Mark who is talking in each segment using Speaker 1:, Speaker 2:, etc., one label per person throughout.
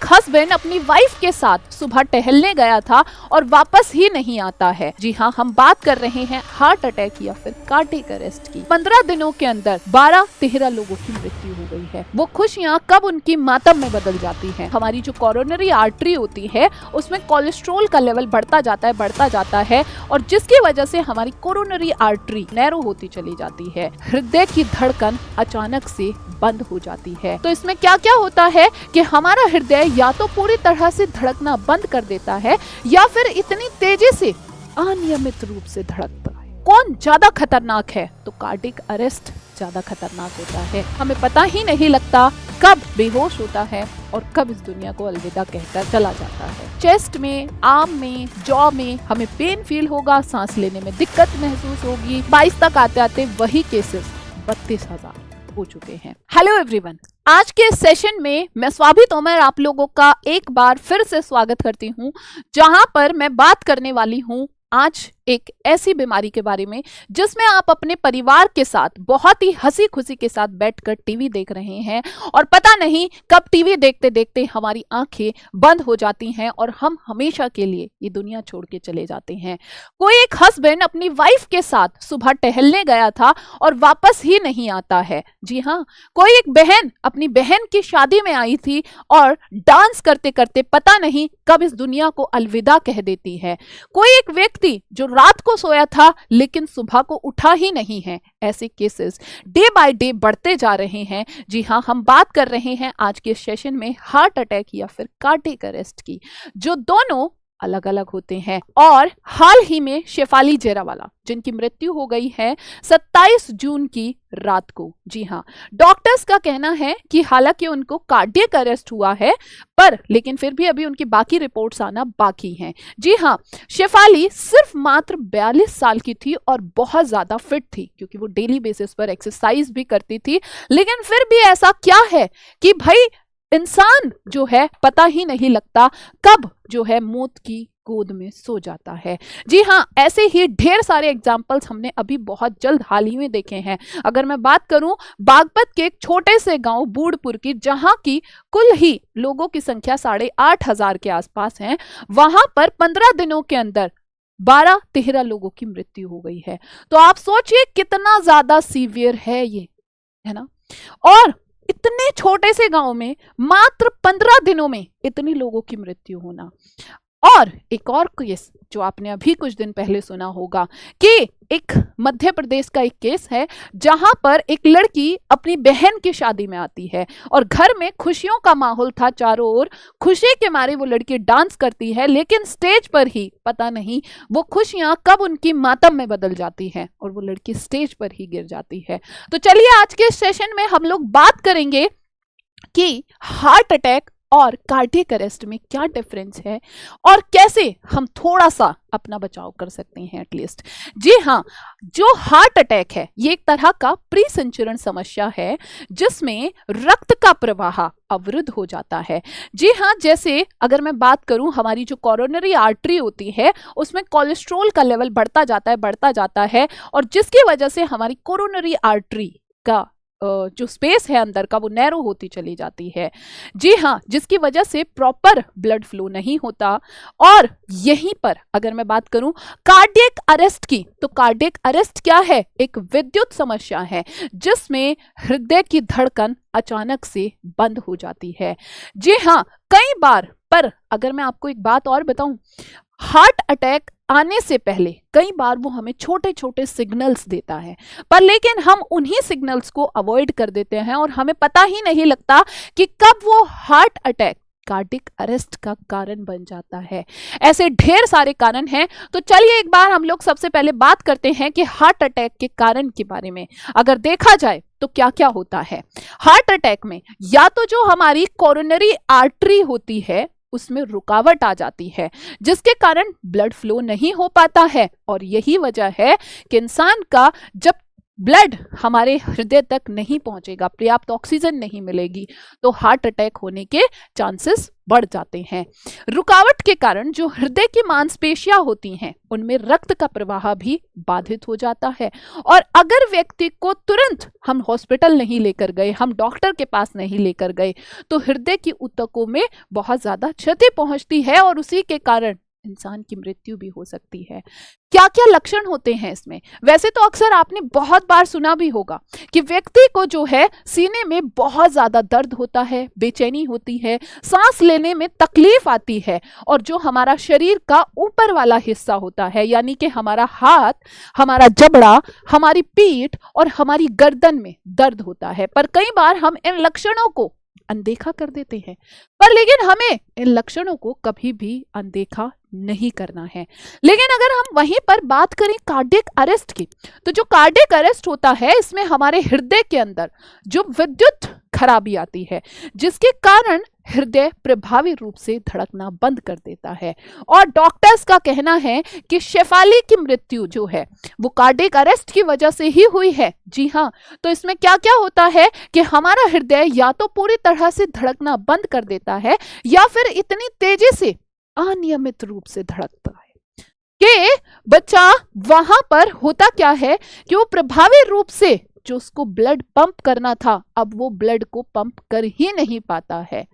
Speaker 1: एक हस्बैंड अपनी वाइफ के साथ सुबह टहलने गया था और वापस ही नहीं आता है। जी हाँ, हम बात कर रहे हैं हार्ट अटैक या फिर कार्डियक अरेस्ट की। 15 दिनों के अंदर 12-13 लोगों की मृत्यु हो गई है। वो खुशियाँ कब उनकी मातम में बदल जाती है। हमारी जो कोरोनरी आर्टरी होती है उसमें कोलेस्ट्रॉल का लेवल बढ़ता जाता है और जिसकी वजह से हमारी कोरोनरी आर्टरी नैरो होती चली जाती है। हृदय की धड़कन अचानक से बंद हो जाती है। तो इसमें क्या क्या होता है कि हमारा हृदय या तो पूरी तरह से धड़कना बंद कर देता है या फिर इतनी तेजी से अनियमित रूप से धड़कता है। कौन ज्यादा खतरनाक है? तो कार्डियक अरेस्ट ज्यादा खतरनाक होता है। हमें पता ही नहीं लगता कब बेहोश होता है और कब इस दुनिया को अलविदा कहकर चला जाता है। चेस्ट में, आर्म में, जॉ में हमें पेन फील होगा, सांस लेने में दिक्कत महसूस होगी। 22 तक आते आते वही केसेस 32,000 हो चुके हैं। हेलो एवरीवन, आज के सेशन में मैं स्वाभि तोमर आप लोगों का एक बार फिर से स्वागत करती हूं, जहां पर मैं बात करने वाली हूं आज एक ऐसी बीमारी के बारे में जिसमें आप अपने परिवार के साथ बहुत ही हंसी खुशी के साथ बैठकर टीवी देख रहे हैं और पता नहीं कब टीवी देखते देखते हमारी आंखें बंद हो जाती हैं और हम हमेशा के लिए ये दुनिया छोड़ के चले जाते हैं। कोई एक हस्बैंड अपनी वाइफ के साथ सुबह टहलने गया था और वापस ही नहीं आता है। जी हाँ, कोई एक बहन अपनी बहन की शादी में आई थी और डांस करते करते पता नहीं कब इस दुनिया को अलविदा कह देती है। कोई एक व्यक्ति जो रात को सोया था लेकिन सुबह को उठा ही नहीं है। ऐसे केसेस डे बाय डे बढ़ते जा रहे हैं। जी हाँ, हम बात कर रहे हैं आज के सेशन में हार्ट अटैक या फिर कार्डियक अरेस्ट की, जो दोनों अलग अलग होते हैं। और हाल ही में शेफाली जेरावाला जिनकी मृत्यु हो गई है 27 जून की रात को। जी हाँ, डॉक्टर्स का कहना है कि हालांकि उनको कार्डियक अरेस्ट हुआ है लेकिन फिर भी अभी उनकी बाकी रिपोर्ट्स आना बाकी हैं। जी हाँ, शेफाली सिर्फ मात्र 42 साल की थी और बहुत ज्यादा फिट थी क्योंकि वो डेली बेसिस पर एक्सरसाइज भी करती थी। लेकिन फिर भी ऐसा क्या है कि भाई इंसान जो है पता ही नहीं लगता कब जो है मौत की गोद में सो जाता है। जी हाँ, ऐसे ही ढेर सारे एग्जाम्पल्स हमने अभी बहुत जल्द हाल ही में देखे हैं। अगर मैं बात करूं बागपत के एक छोटे से गांव बूढ़पुर की, जहां की कुल ही लोगों की संख्या 8,500 के आसपास है, वहां पर 15 दिनों के अंदर 12-13 लोगों की मृत्यु हो गई है। तो आप सोचिए कितना ज्यादा सीवियर है ये, है ना। और इतने छोटे से गांव में मात्र 15 दिनों में इतनी लोगों की मृत्यु होना। और एक और केस जो आपने अभी कुछ दिन पहले सुना होगा कि एक मध्य प्रदेश का एक केस है जहां पर एक लड़की अपनी बहन की शादी में आती है और घर में खुशियों का माहौल था चारों ओर। खुशी के मारे वो लड़की डांस करती है लेकिन स्टेज पर ही पता नहीं वो खुशियां कब उनकी मातम में बदल जाती हैं और वो लड़की स्टेज पर ही गिर जाती है। तो चलिए आज के सेशन में हम लोग बात करेंगे कि हार्ट अटैक और कार्डियक अरेस्ट में क्या डिफरेंस है और कैसे हम थोड़ा सा अपना बचाव कर सकते हैं एटलीस्ट। जी हाँ, जो हार्ट अटैक है ये एक तरह का प्री संचरण समस्या है जिसमें रक्त का प्रवाह अवरुद्ध हो जाता है। जी हाँ, जैसे अगर मैं बात करूं हमारी जो कोरोनरी आर्टरी होती है उसमें कोलेस्ट्रॉल का लेवल बढ़ता जाता है और जिसकी वजह से हमारी कोरोनरी आर्टरी का जो स्पेस है अंदर का वो नैरो होती चली जाती है। जी हाँ, जिसकी वजह से प्रॉपर ब्लड फ्लो नहीं होता। और यहीं पर अगर मैं बात करूं कार्डियक अरेस्ट की, तो कार्डियक अरेस्ट क्या है? एक विद्युत समस्या है जिसमें हृदय की धड़कन अचानक से बंद हो जाती है। जी हाँ, कई बार, पर अगर मैं आपको एक बात और बताऊं, हार्ट अटैक आने से पहले कई बार वो हमें छोटे छोटे सिग्नल्स देता है, पर लेकिन हम उन्हीं सिग्नल्स को अवॉइड कर देते हैं और हमें पता ही नहीं लगता कि कब वो हार्ट अटैक कार्डियक अरेस्ट का कारण बन जाता है। ऐसे ढेर सारे कारण हैं। तो चलिए एक बार हम लोग सबसे पहले बात करते हैं कि हार्ट अटैक के कारण के बारे में। अगर देखा जाए तो क्या क्या होता है हार्ट अटैक में, या तो जो हमारी कोरोनरी आर्टरी होती है उसमें रुकावट आ जाती है जिसके कारण ब्लड फ्लो नहीं हो पाता है और यही वजह है कि इंसान का जब ब्लड हमारे हृदय तक नहीं पहुंचेगा, पर्याप्त ऑक्सीजन नहीं मिलेगी, तो हार्ट अटैक होने के चांसेस बढ़ जाते हैं। रुकावट के कारण जो हृदय की मांसपेशियां होती हैं उनमें रक्त का प्रवाह भी बाधित हो जाता है, और अगर व्यक्ति को तुरंत हम हॉस्पिटल नहीं लेकर गए, हम डॉक्टर के पास नहीं लेकर गए, तो हृदय की ऊतकों में बहुत ज्यादा क्षति पहुंचती है और उसी के कारण इंसान की मृत्यु भी हो सकती है। क्या क्या लक्षण होते हैं इसमें? वैसे तो अक्सर आपने बहुत बार सुना भी होगा कि व्यक्ति को जो है सीने में बहुत ज्यादा दर्द होता है, बेचैनी होती है, सांस लेने में तकलीफ आती है, और जो हमारा शरीर का ऊपर वाला हिस्सा होता है यानी कि हमारा हाथ, हमारा जबड़ा, हमारी पीठ और हमारी गर्दन में दर्द होता है। पर कई बार हम इन लक्षणों को अनदेखा कर देते हैं, पर लेकिन हमें इन लक्षणों को कभी भी अनदेखा नहीं करना है। लेकिन अगर हम वहीं पर बात करें कार्डियक अरेस्ट की, तो जो कार्डियक अरेस्ट होता है इसमें हमारे हृदय के अंदर जो विद्युत खराबी आती है, जिसके कारण हृदय प्रभावी रूप से धड़कना बंद कर देता है, और डॉक्टर्स का कहना है कि शेफाली की मृत्यु जो है वो कार्डियक अरेस्ट की वजह से ही हुई है। जी हाँ, तो इसमें क्या क्या होता है कि हमारा हृदय या तो पूरी तरह से धड़कना बंद कर देता है या फिर इतनी तेजी से अनियमित रूप से धड़कता है कि बच्चा वहां पर होता क्या है कि वो प्रभावी रूप से जो उसको ब्लड पंप करना था, अब वो ब्लड को पंप कर ही नहीं पाता है।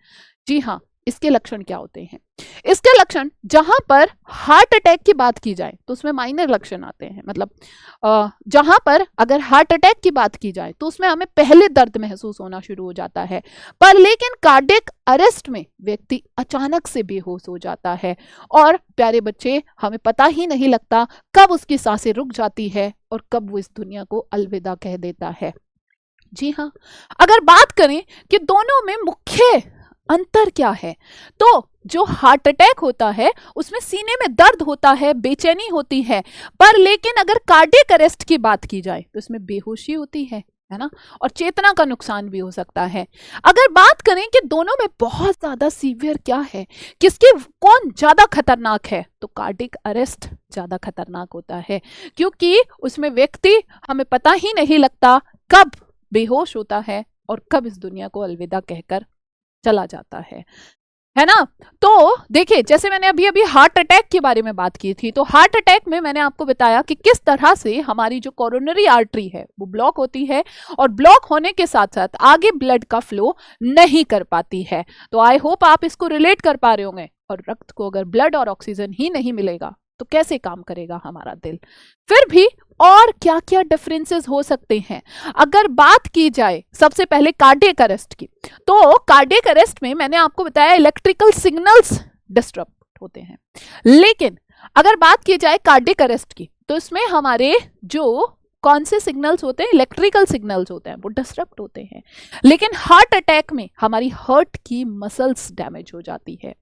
Speaker 1: जी हाँ, इसके लक्षण क्या होते हैं? इसके लक्षण, जहां पर हार्ट अटैक की बात की जाए तो उसमें माइनर लक्षण आते हैं, मतलब जहां पर अगर हार्ट अटैक की बात की जाए तो उसमें हमें पहले दर्द महसूस होना शुरू हो जाता है, पर लेकिन कार्डियक अरेस्ट में व्यक्ति अचानक से बेहोश हो जाता है, और प्यारे बच्चे, हमें पता ही नहीं लगता कब उसकी सांसें रुक जाती है और कब वो इस दुनिया को अलविदा कह देता है। जी हाँ, अगर बात करें कि दोनों में मुख्य अंतर क्या है, तो जो हार्ट अटैक होता है उसमें सीने में दर्द होता है, बेचैनी होती है, पर लेकिन अगर कार्डियक अरेस्ट की बात की जाए तो इसमें बेहोशी होती है ना, और चेतना का नुकसान भी हो सकता है। अगर बात करें कि दोनों में बहुत ज्यादा सीवियर क्या है, किसकी कौन ज्यादा खतरनाक है, तो कार्डियक अरेस्ट ज्यादा खतरनाक होता है, क्योंकि उसमें व्यक्ति, हमें पता ही नहीं लगता कब बेहोश होता है और कब इस दुनिया को अलविदा कहकर चला जाता है ना। तो देखिए, जैसे मैंने अभी अभी हार्ट अटैक के बारे में बात की थी, तो हार्ट अटैक में मैंने आपको बताया कि किस तरह से हमारी जो कोरोनरी आर्टरी है वो ब्लॉक होती है, और ब्लॉक होने के साथ साथ आगे ब्लड का फ्लो नहीं कर पाती है। तो आई होप आप इसको रिलेट कर पा रहे होंगे, और रक्त को अगर ब्लड और ऑक्सीजन ही नहीं मिलेगा तो कैसे काम करेगा हमारा दिल। फिर भी और क्या क्या डिफरेंसेस हो सकते हैं, अगर बात की जाए सबसे पहले कार्डियक अरेस्ट की, तो कार्डियक अरेस्ट में मैंने आपको बताया इलेक्ट्रिकल सिग्नल्स डिस्टर्ब होते हैं, लेकिन अगर बात की जाए कार्डियक अरेस्ट की तो इसमें हमारे जो कौन से सिग्नल्स होते हैं, इलेक्ट्रिकल सिग्नल्स होते हैं, वो डिस्टर्ब होते हैं। लेकिन हार्ट अटैक में हमारी हार्ट की मसल्स डैमेज हो जाती है।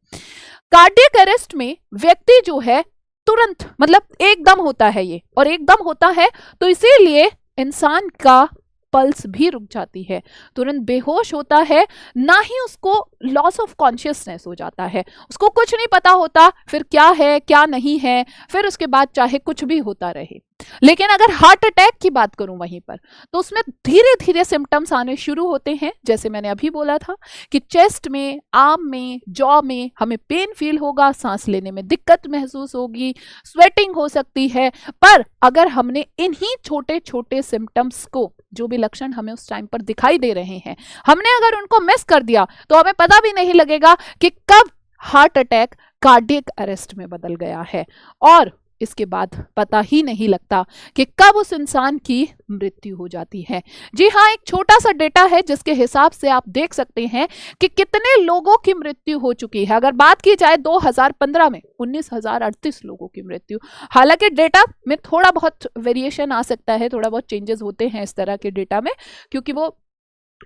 Speaker 1: कार्डियक अरेस्ट में व्यक्ति जो है तुरंत, मतलब एकदम होता है ये, और एकदम होता है तो इसीलिए इंसान का पल्स भी रुक जाती है, तुरंत बेहोश होता है, ना ही उसको लॉस ऑफ कॉन्शियसनेस हो जाता है, उसको कुछ नहीं पता होता फिर क्या है क्या नहीं है, फिर उसके बाद चाहे कुछ भी होता रहे। लेकिन अगर हार्ट अटैक की बात करूं वहीं पर, तो उसमें धीरे धीरे सिम्टम्स आने शुरू होते हैं, जैसे मैंने अभी बोला था कि चेस्ट में, आर्म में, जॉ में हमें पेन फील होगा, सांस लेने में दिक्कत महसूस होगी, स्वेटिंग हो सकती है। पर अगर हमने इन्हीं छोटे छोटे सिम्टम्स को, जो भी लक्षण हमें उस टाइम पर दिखाई दे रहे हैं, हमने अगर उनको मिस कर दिया तो हमें पता भी नहीं लगेगा कि कब हार्ट अटैक कार्डियक अरेस्ट में बदल गया है, और इसके बाद पता ही नहीं लगता कि कब उस इंसान की मृत्यु हो जाती है। जी हाँ, एक छोटा सा डेटा है जिसके हिसाब से आप देख सकते हैं कि कितने लोगों की मृत्यु हो चुकी है। अगर बात की जाए 2015 में 19,038 लोगों की मृत्यु, हालांकि डेटा में थोड़ा बहुत वेरिएशन आ सकता है, थोड़ा बहुत चेंजेस होते हैं इस तरह के डेटा में, क्योंकि वो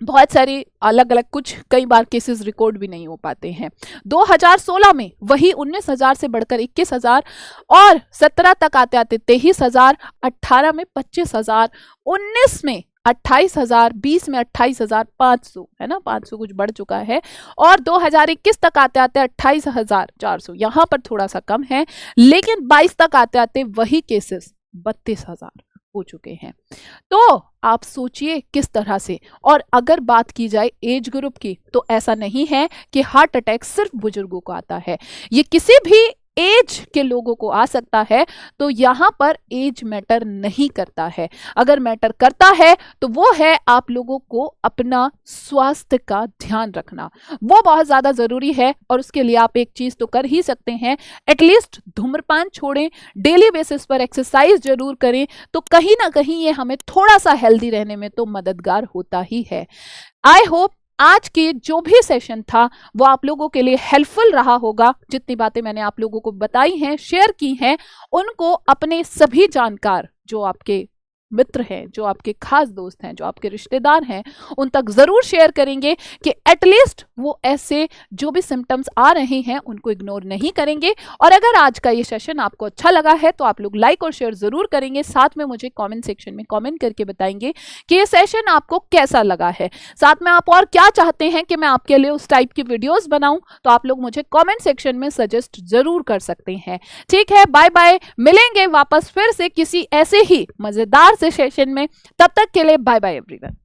Speaker 1: बहुत सारी अलग अलग, कुछ कई बार केसेस रिकॉर्ड भी नहीं हो पाते हैं। 2016 में वही 19,000 से बढ़कर 21,000, और 17 तक आते आते 23,000, 18 में 25,000, 19 में 28,000, 20 में 28,500, है ना, 500 कुछ बढ़ चुका है, और 2021 तक आते आते 28,400, यहाँ पर थोड़ा सा कम है, लेकिन 22 तक आते आते वही केसेस 32,000, हो चुके हैं। तो आप सोचिए किस तरह से। और अगर बात की जाए एज ग्रुप की, तो ऐसा नहीं है कि हार्ट अटैक सिर्फ बुजुर्गों को आता है, ये किसी भी एज के लोगों को आ सकता है। तो यहां पर एज मैटर नहीं करता है। अगर मैटर करता है तो वो है आप लोगों को अपना स्वास्थ्य का ध्यान रखना, वो बहुत ज्यादा जरूरी है। और उसके लिए आप एक चीज तो कर ही सकते हैं, एटलीस्ट धूम्रपान छोड़ें, डेली बेसिस पर एक्सरसाइज जरूर करें, तो कहीं ना कहीं ये हमें थोड़ा सा हेल्दी रहने में तो मददगार होता ही है। आई होप आज के जो भी सेशन था वो आप लोगों के लिए हेल्पफुल रहा होगा। जितनी बातें मैंने आप लोगों को बताई हैं, शेयर की हैं, उनको अपने सभी जानकार जो आपके मित्र हैं, जो आपके खास दोस्त हैं, जो आपके रिश्तेदार हैं, उन तक जरूर शेयर करेंगे कि एटलीस्ट वो ऐसे जो भी सिम्टम्स आ रहे हैं उनको इग्नोर नहीं करेंगे। और अगर आज का ये सेशन आपको अच्छा लगा है तो आप लोग लाइक और शेयर जरूर करेंगे। साथ में मुझे कमेंट सेक्शन में कमेंट करके बताएंगे कि ये सेशन आपको कैसा लगा है। साथ में आप और क्या चाहते हैं कि मैं आपके लिए उस टाइप की वीडियोस बनाऊं, तो आप लोग मुझे कमेंट सेक्शन में सजेस्ट जरूर कर सकते हैं। ठीक है, बाय बाय, मिलेंगे वापस फिर से किसी ऐसे ही मजेदार से सेशन में। तब तक के लिए बाय बाय एवरीवन।